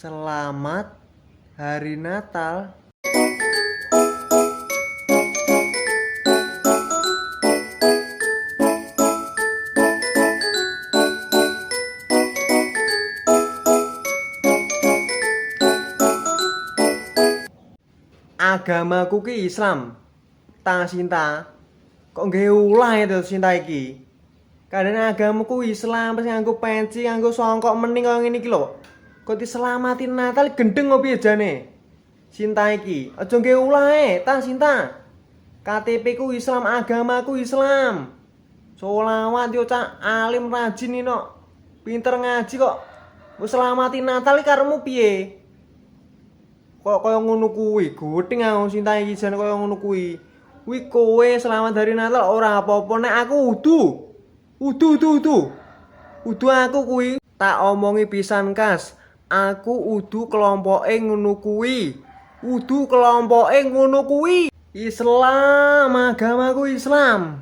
Selamat Hari Natal. Agamaku ki Islam. Ta Sinta. Kok nggawe ulah ya Sinta iki. Kadang agamaku Islam terus nganggo penci, nganggo songkok mening kaya ngene iki lho. Kok diselamatin Natal gendeng opo jane? Sinta iki, aja nggawe ulah ta Sinta. KTP ku Islam, agamaku Islam. Sholawat yo cak alim rajin iki no. Pinter ngaji kok. Wis selamatin Natal iki karepmu piye? Kok kaya ngono kuwi, guting aku Sinta iki jan kaya ngono kuwi. Kuwi kowe selamat hari Natal ora apa-apa nek aku udu aku kuwi tak omongi pisan kas. Aku udu kelompoke ngono kuwi. Udu kelompoke ngono kuwi. Islam, agamaku Islam.